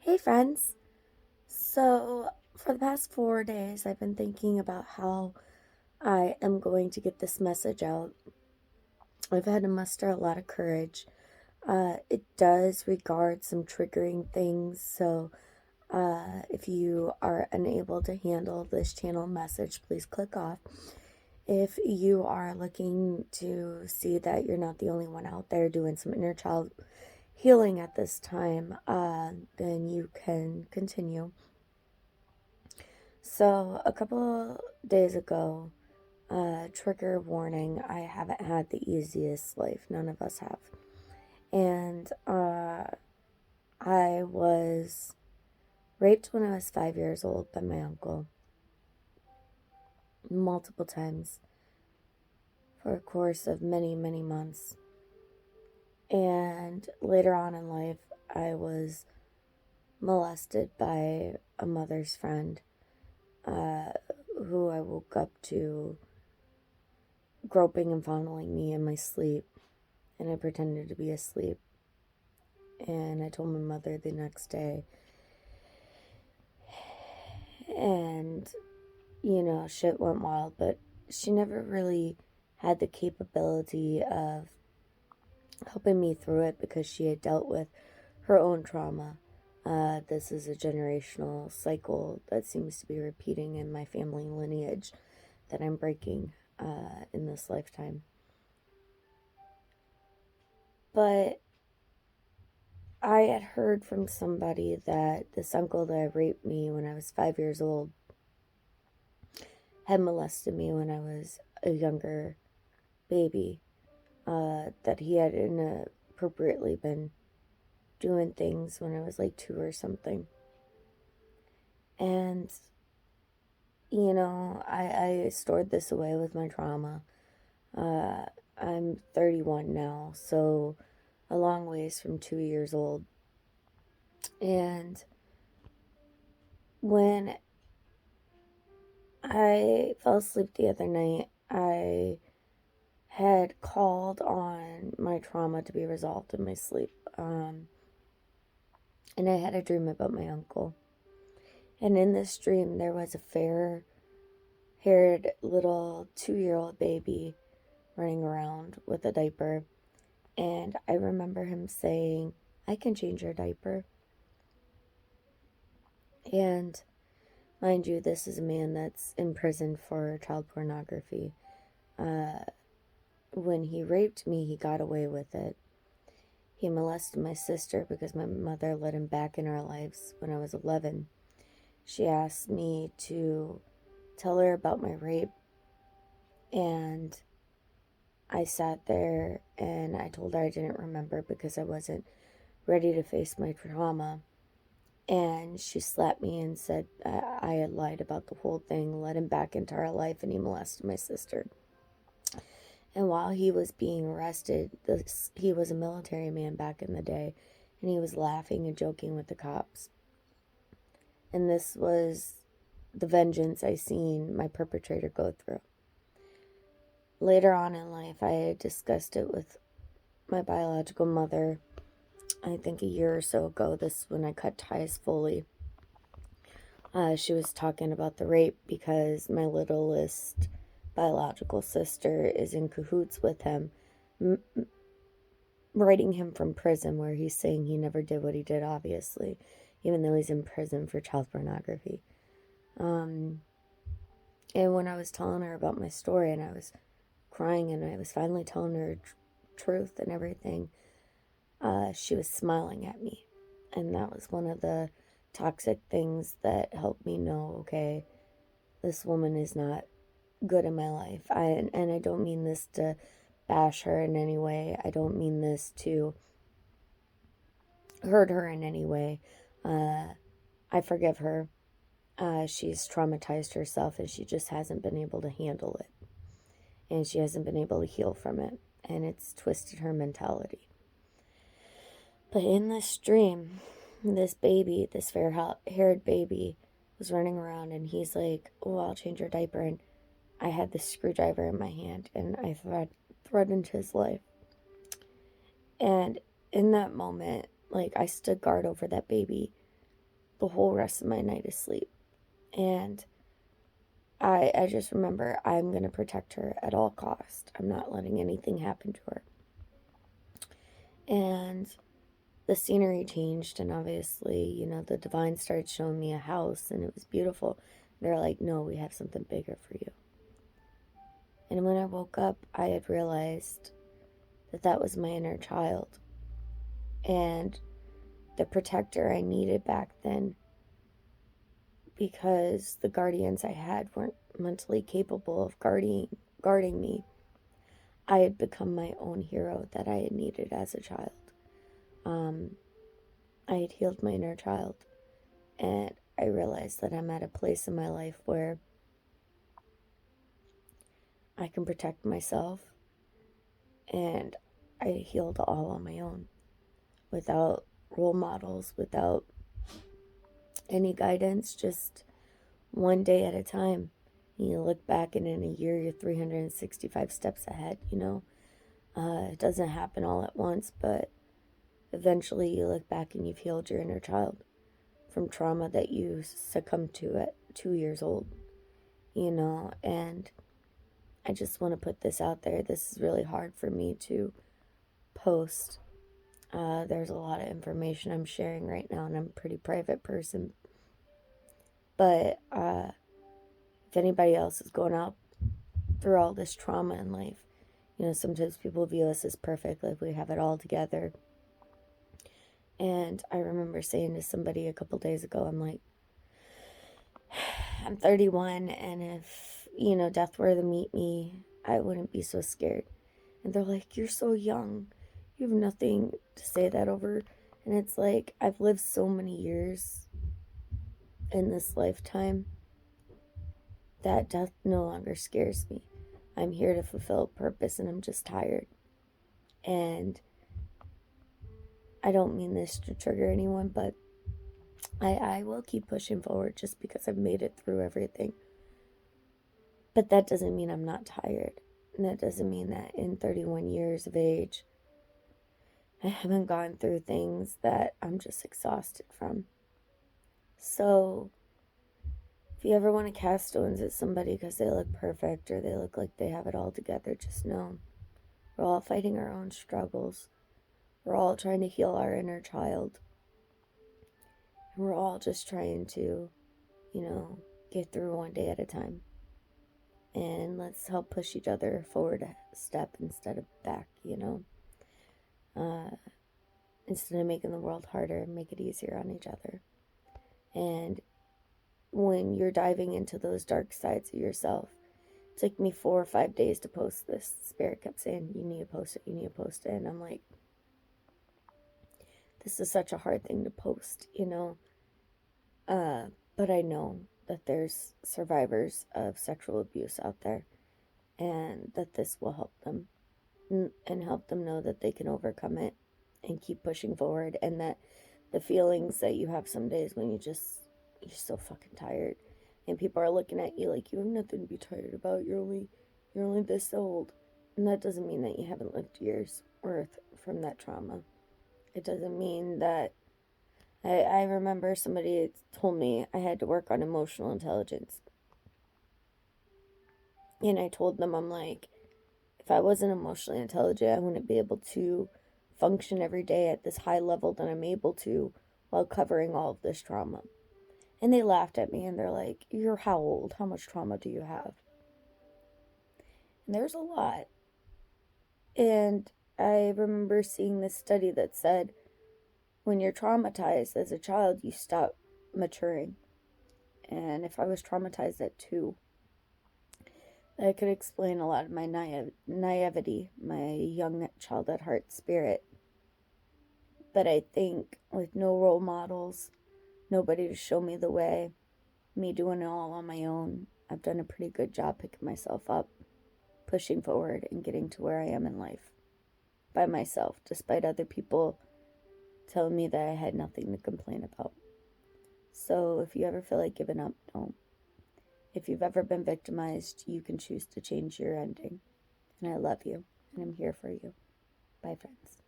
Hey friends! So, for the past 4 days, I've been thinking about how I am going to get this message out. I've had to muster a lot of courage. It does regard some triggering things, so if you are unable to handle this channel message, please click off. If you are looking to see that you're not the only one out there doing some inner child healing at this time, then you can continue. So, a couple days ago, trigger warning, I haven't had the easiest life. None of us have. And I was raped when I was 5 years old by my uncle multiple times for a course of many, many months. And later on in life, I was molested by a mother's friend who I woke up to groping and fondling me in my sleep, and I pretended to be asleep. And I told my mother the next day, and shit went wild, but she never really had the capability of helping me through it because she had dealt with her own trauma. This is a generational cycle that seems to be repeating in my family lineage that I'm breaking in this lifetime. But I had heard from somebody that this uncle that raped me when I was 5 years old had molested me when I was a younger baby, that he had inappropriately been doing things when I was like 2 or something. And, I stored this away with my trauma. I'm 31 now, so a long ways from 2 years old. And when I fell asleep the other night, I had called on my trauma to be resolved in my sleep. And I had a dream about my uncle. And in this dream, there was a fair haired little 2-year-old baby running around with a diaper. And I remember him saying, "I can change your diaper." And mind you, this is a man that's in prison for child pornography. When he raped me, he got away with it. He molested my sister because my mother let him back in our lives when I was 11. She asked me to tell her about my rape, and I sat there and I told her I didn't remember because I wasn't ready to face my trauma. And she slapped me and said I had lied about the whole thing, let him back into our life, and he molested my sister. And while he was being arrested, he was a military man back in the day, and he was laughing and joking with the cops. And this was the vengeance I seen my perpetrator go through. Later on in life, I had discussed it with my biological mother. I think a year or so ago, this when I cut ties fully. She was talking about the rape because my littlest biological sister is in cahoots with him, writing him from prison, where he's saying he never did what he did, obviously, even though he's in prison for child pornography. And when I was telling her about my story and I was crying and I was finally telling her truth and everything, she was smiling at me. And that was one of the toxic things that helped me know, okay, this woman is not good in my life. And I don't mean this to bash her in any way. I don't mean this to hurt her in any way. I forgive her. She's traumatized herself and she just hasn't been able to handle it. And she hasn't been able to heal from it. And it's twisted her mentality. But in this dream, this baby, this fair-haired baby, was running around and he's like, "Oh, I'll change your diaper." And I had this screwdriver in my hand and I threatened his life. And in that moment, like, I stood guard over that baby. the whole rest of my night asleep. And I just remember I'm going to protect her at all cost. I'm not letting anything happen to her. And the scenery changed, and obviously, you know, the divine started showing me a house, and it was beautiful. They're like, no, we have something bigger for you. And when I woke up, I had realized that that was my inner child. And the protector I needed back then, because the guardians I had weren't mentally capable of guarding me. I had become my own hero that I had needed as a child. I had healed my inner child, and I realized that I'm at a place in my life where I can protect myself, and I healed all on my own without role models, without any guidance, just one day at a time. You look back, and in a year, you're 365 steps ahead, you know. It doesn't happen all at once, but eventually you look back and you've healed your inner child from trauma that you succumbed to at 2 years old, you know. And I just want to put this out there. This is really hard for me to post. There's a lot of information I'm sharing right now, and I'm a pretty private person. But if anybody else is going out through all this trauma in life, you know, sometimes people view us as perfect, like we have it all together. And I remember saying to somebody a couple days ago, I'm like, I'm 31, and if, you know, death were to meet me, I wouldn't be so scared. And they're like, you're so young. You have nothing to say that over. And it's like, I've lived so many years in this lifetime that death no longer scares me. I'm here to fulfill a purpose, and I'm just tired. And I don't mean this to trigger anyone, but I will keep pushing forward just because I've made it through everything. But that doesn't mean I'm not tired. And that doesn't mean that in 31 years of age, I haven't gone through things that I'm just exhausted from. So, if you ever want to cast stones at somebody because they look perfect or they look like they have it all together, just know we're all fighting our own struggles. We're all trying to heal our inner child. And we're all just trying to, you know, get through one day at a time. And let's help push each other forward a step instead of back, you know. Instead of making the world harder, make it easier on each other. And when you're diving into those dark sides of yourself, it took me 4 or 5 days to post this. Spirit kept saying, you need to post it, you need to post it. And I'm like, this is such a hard thing to post, you know. But I know that there's survivors of sexual abuse out there, and that this will help them and help them know that they can overcome it and keep pushing forward, and that the feelings that you have some days when you're so fucking tired, and people are looking at you like you have nothing to be tired about, you're only this old. And that doesn't mean that you haven't lived years worth from that trauma. It doesn't mean that I remember somebody told me I had to work on emotional intelligence. And I told them, I'm like, if I wasn't emotionally intelligent, I wouldn't be able to function every day at this high level that I'm able to while covering all of this trauma. And they laughed at me, and they're like, you're how old? How much trauma do you have? And there's a lot. And I remember seeing this study that said when you're traumatized as a child, you stop maturing. And if I was traumatized at 2, that could explain a lot of my naivety, my young child at heart spirit. But I think with no role models, nobody to show me the way, me doing it all on my own, I've done a pretty good job picking myself up, pushing forward, and getting to where I am in life by myself, despite other people telling me that I had nothing to complain about. So if you ever feel like giving up, don't. If you've ever been victimized, you can choose to change your ending. And I love you, and I'm here for you. Bye, friends.